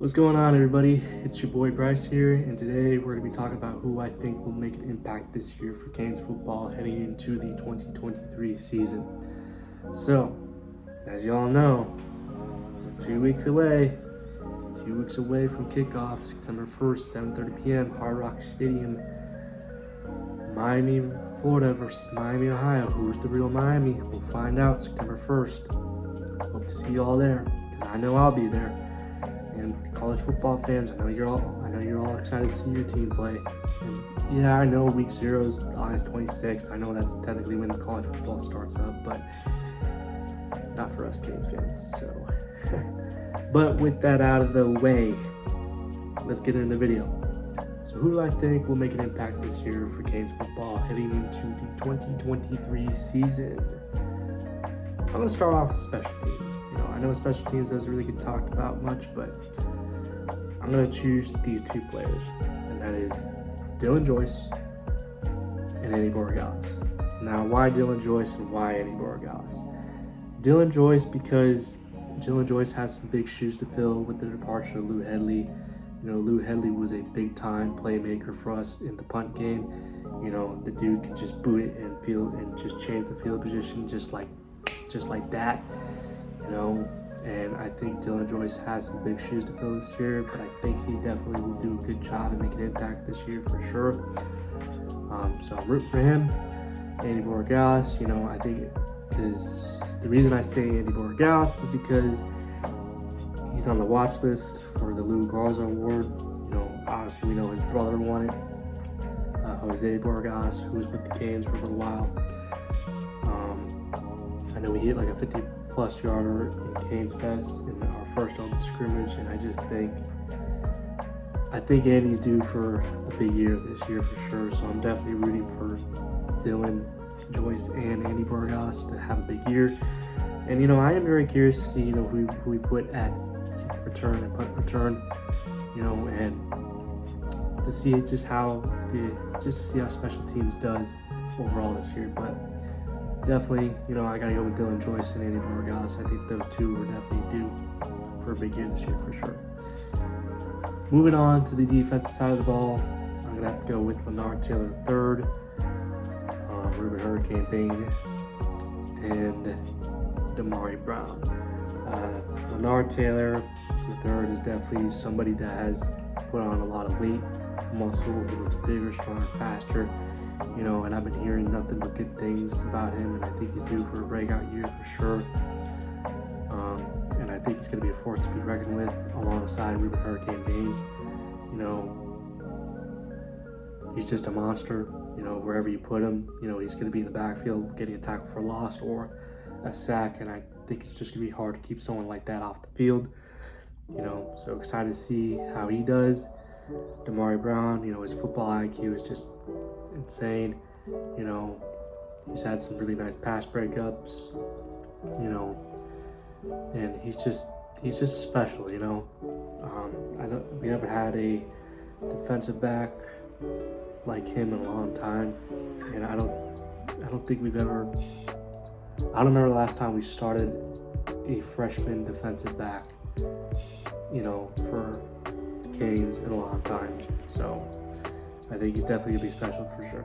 What's going on, everybody? It's your boy Bryce here, and today we're going to be talking about who I think will make an impact this year for Canes football heading into the 2023 season. So, as y'all know, we're 2 weeks away. 2 weeks away from kickoff, September 1st, 7:30 p.m., Hard Rock Stadium. Miami, Florida versus Miami, Ohio. Who's the real Miami? We'll find out September 1st. Hope to see you all there, because I know I'll be there. And college football fans, I know you're all excited to see your team play. And yeah, I know week 0 is August 26th. I know that's technically when college football starts up, but not for us Canes fans. So, but with that out of the way, let's get into the video. So who do I think will make an impact this year for Canes football heading into the 2023 season? I'm going to start off with special teams. I know special teams doesn't really get talked about much, but I'm going to choose these two players, and that is Dylan Joyce and Eddie Borregales. Now, why Dylan Joyce and why Eddie Borregales? Dylan Joyce, because Dylan Joyce has some big shoes to fill with the departure of Lou Hedley. Lou Hedley was a big-time playmaker for us in the punt game. The dude could just boot it and just change the field position just like that. And I think Dylan Joyce has some big shoes to fill this year, but I think he definitely will do a good job and make an impact this year for sure. So I'm rooting for him. Andy Borregales, I think, because the reason I say Andy Borregales is because he's on the watch list for the Lou Garza Award. Obviously we know his brother won it, Jose Borregales, who was with the Canes for a little while. I know we hit like a 50-plus yarder in Canes Fest in our first open scrimmage, and I think Andy's due for a big year this year for sure. So I'm definitely rooting for Dylan Joyce and Andy Borregales to have a big year. And I am very curious to see who we put at kick return and punt return, and to see just to see how special teams does overall this year. But definitely, I gotta go with Dylan Joyce and Andy Borregales. I think those two are definitely due for a big year this year for sure. Moving on to the defensive side of the ball, I'm gonna have to go with Leonard Taylor III, Ruben Hurricane Bain, and Damari Brown. Leonard Taylor III is definitely somebody that has put on a lot of weight, muscle. He looks bigger, stronger, faster. And I've been hearing nothing but good things about him, and I think he's due for a breakout year for sure. And I think he's going to be a force to be reckoned with alongside Ruben Hurricane Bain. He's just a monster. Wherever you put him, he's going to be in the backfield getting a tackle for loss or a sack, and I think it's just going to be hard to keep someone like that off the field. So excited to see how he does. Damari Brown, his football IQ is just insane. He's had some really nice pass breakups, and he's just special. We haven't had a defensive back like him in a long time, and I don't think we've ever. I don't remember the last time we started a freshman defensive back, for the Canes in a long time. So I think he's definitely gonna be special for sure.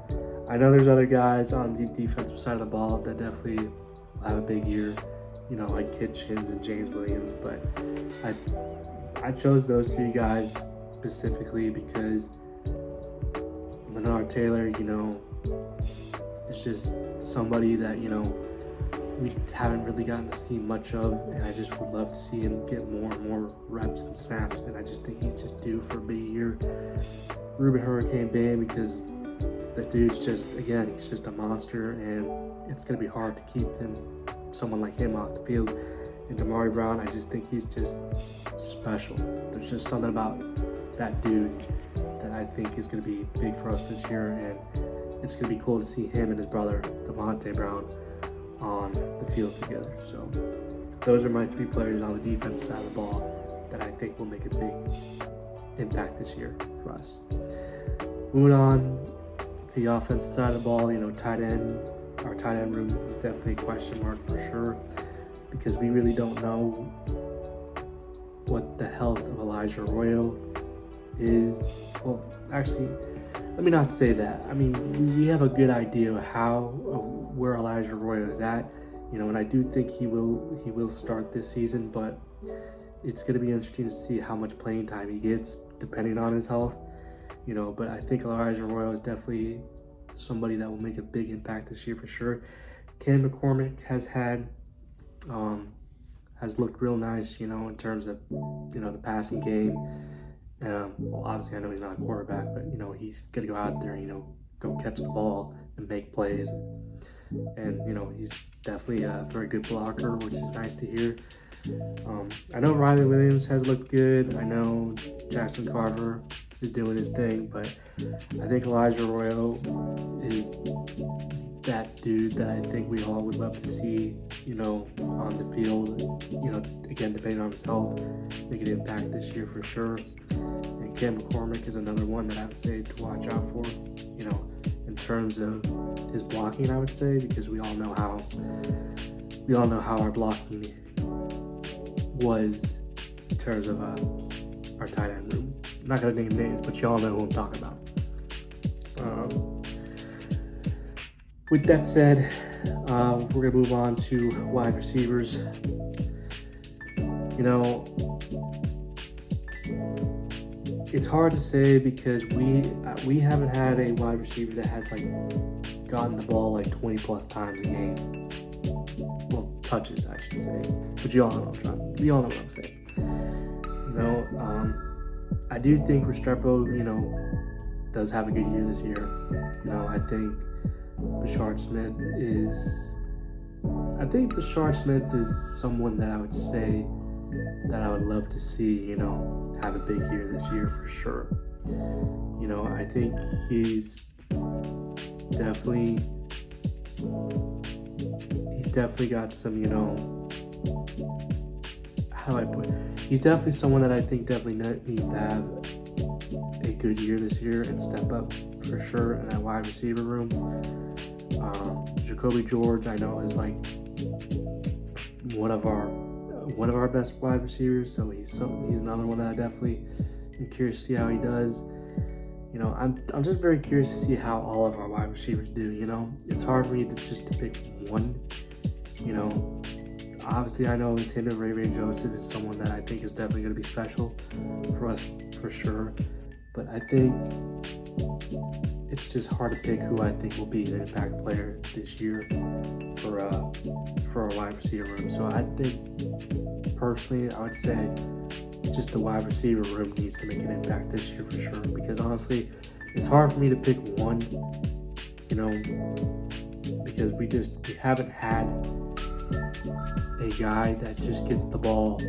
I know there's other guys on the defensive side of the ball that definitely will have a big year, like Kitchens and James Williams, but I chose those three guys specifically because Leonard Taylor, is just somebody that, we haven't really gotten to see much of, and I just would love to see him get more and more reps and snaps, and I just think he's just due for a big year. Ruben Hurricane Bain, because the dude's he's just a monster, and it's going to be hard to keep someone like him off the field. And Damari Brown, I just think he's just special. There's just something about that dude that I think is going to be big for us this year, and it's going to be cool to see him and his brother, Devontae Brown, on the field together. So those are my three players on the defense side of the ball that I think will make a big impact this year for us. Moving on to the offensive side of the ball, tight end. Our tight end room is definitely a question mark for sure, because we really don't know what the health of Elijah Arroyo is. Well, actually, let me not say that. I mean, we have a good idea of where Elijah Arroyo is at, and I do think he will start this season, but it's going to be interesting to see how much playing time he gets depending on his health, but I think Elijah Arroyo is definitely somebody that will make a big impact this year for sure. Cam McCormick has looked real nice, in terms of, the passing game. Well, obviously I know he's not a quarterback, but, he's going to go out there and, go catch the ball and make plays. And, he's definitely a very good blocker, which is nice to hear. I know Riley Williams has looked good. I know Jackson Carver is doing his thing, but I think Elijah Arroyo is that dude that I think we all would love to see, on the field, again, depending on his health, make an impact this year for sure. And Cam McCormick is another one that I would say to watch out for, in terms of his blocking, I would say, because we all know how our blocking was in terms of our tight end room. I'm not going to name names, but y'all know who I'm talking about. With that said, we're going to move on to wide receivers. It's hard to say because we haven't had a wide receiver that has gotten the ball 20 plus times a game. Well, touches, I should say. But you all know what I'm saying. I do think Restrepo, does have a good year this year. I think Bashard Smith is someone that I would say that I would love to see, have a big year this year for sure. I think he's definitely got some, how do I put it? He's definitely someone that I think definitely needs to have a good year this year and step up for sure in that wide receiver room. Jacoby George, I know, is one of our best wide receivers, so he's another one that I definitely am curious to see how he does. I'm just very curious to see how all of our wide receivers do. It's hard for me to pick one. Obviously I know Ray Joseph is someone that I think is definitely going to be special for us for sure, but I think it's just hard to pick who I think will be an impact player this year for our wide receiver room. So I think personally I would say just the wide receiver room needs to make an impact this year for sure, because honestly it's hard for me to pick one, because we haven't had a guy that just gets the ball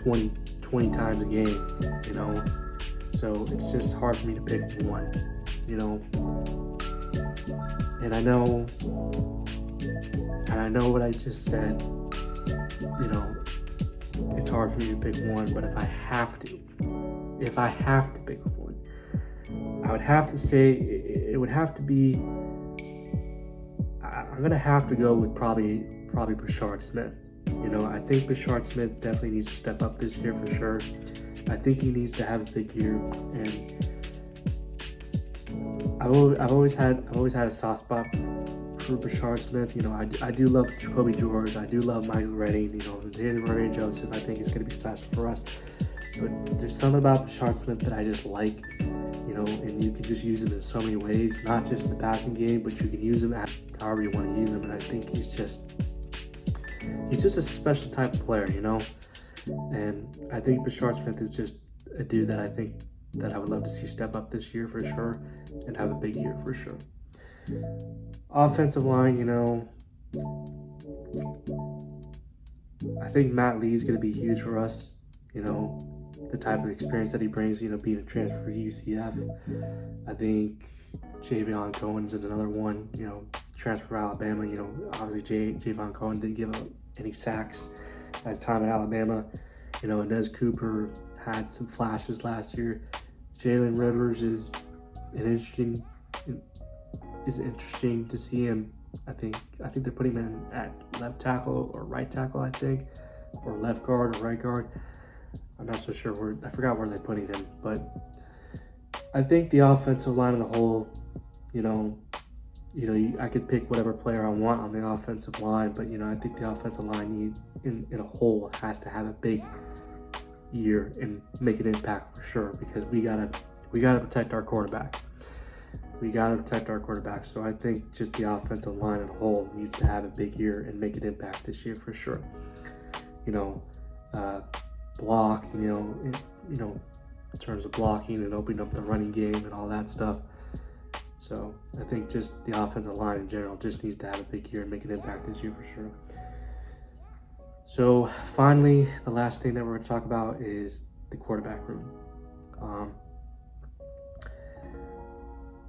20 times a game, so it's just hard for me to pick one, and I know what I just said, it's hard for me to pick one, but if I have to pick one, I would have to say it would have to be, I'm going to have to go with probably Bashard Smith. I think Bashard Smith definitely needs to step up this year for sure. I think he needs to have a big year, and I've always had a soft spot for Bashard Smith. I do love Jacoby George. I do love Michael Redding. Ray Joseph I think is going to be special for us. But there's something about Bashard Smith that I just like, and you can just use him in so many ways, not just in the passing game, but you can use him however you want to use him. And I think he's just a special type of player, and I think Bashard Smith is just a dude that I think that I would love to see step up this year for sure and have a big year for sure. Offensive line, I think Matt Lee is going to be huge for us, the type of experience that he brings, being a transfer for UCF. I think Javion Cohen's another one, transfer for Alabama. Obviously Javion Cohen didn't give up any sacks at his time at Alabama. Inez Cooper had some flashes last year. Jalen Rivers is interesting to see him. I think they're putting him in at left tackle or right tackle, or left guard or right guard. I'm not so sure where, I forgot where they're putting him, but I think the offensive line in the whole, I could pick whatever player I want on the offensive line, but I think the offensive line in a whole has to have a big year and make an impact for sure, because we gotta protect our quarterback. So I think just the offensive line in a whole needs to have a big year and make an impact this year for sure. Block, in terms of blocking and opening up the running game and all that stuff. So I think just the offensive line in general just needs to have a big year and make an impact this year for sure. So finally, the last thing that we're going to talk about is the quarterback room.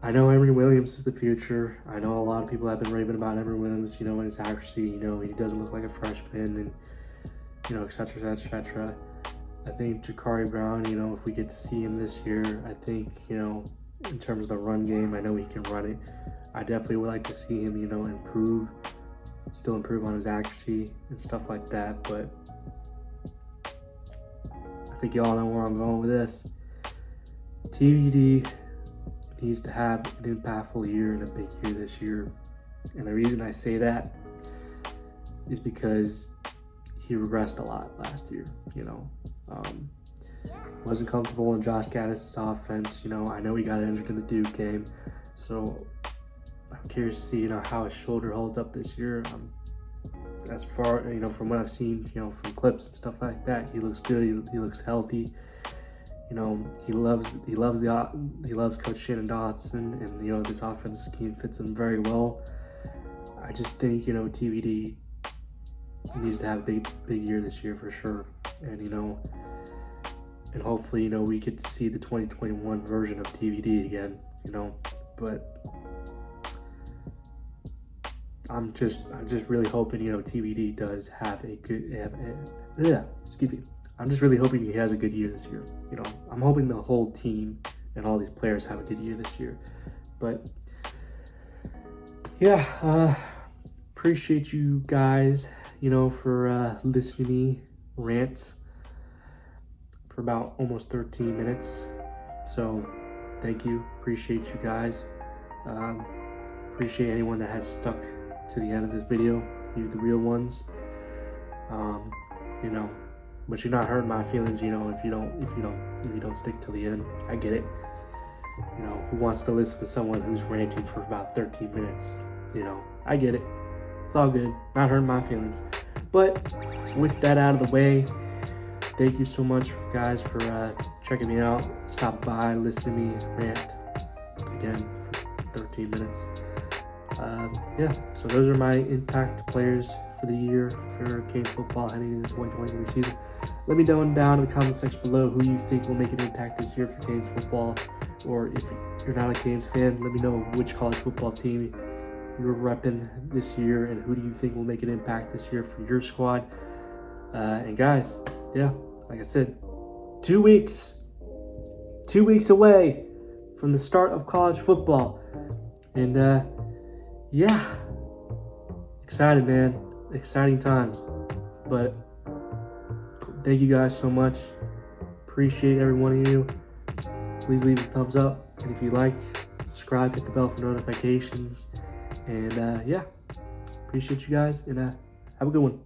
I know Emory Williams is the future. I know a lot of people have been raving about Emory Williams, and his accuracy, he doesn't look like a freshman, and, et cetera, et cetera. I think Jacurri Brown, if we get to see him this year, I think, in terms of the run game, I know he can run it. I definitely would like to see him, still improve on his accuracy and stuff like that. But I think you all know where I'm going with this. TVD needs to have an impactful year and a big year this year. And the reason I say that is because he regressed a lot last year, wasn't comfortable in Josh Gaddis' offense. I know he got injured in the Duke game, so I'm curious to see, how his shoulder holds up this year. As far, from what I've seen, from clips and stuff like that, he looks good. He looks healthy. He loves Coach Shannon Dotson, and this offensive scheme fits him very well. I just think TVD needs to have a big year this year for sure, and hopefully we get to see the 2021 version of TVD again. But I'm just really hoping TVD does have a good I'm just really hoping he has a good year this year. I'm hoping the whole team and all these players have a good year this year. But yeah, appreciate you guys, for listening to me rant for about almost 13 minutes. So thank you. Appreciate you guys. Appreciate anyone that has stuck to the end of this video. You the real ones. But you're not hurting my feelings, if you don't stick to the end. I get it. Who wants to listen to someone who's ranting for about 13 minutes? I get it. It's all good. Not hurting my feelings. But with that out of the way, thank you so much, guys, for checking me out. Stop by, listen to me rant again for 13 minutes. So those are my impact players for the year for Canes football heading into the 2023 season. Let me know down in the comment section below who you think will make an impact this year for Canes football, or if you're not a Canes fan, let me know which college football team you're repping this year and who do you think will make an impact this year for your squad. And guys, like I said, 2 weeks away from the start of college football, and excited, man. Exciting times. But thank you guys so much. Appreciate every one of you. Please leave a thumbs up, and if you like, subscribe, hit the bell for notifications. And appreciate you guys, and have a good one.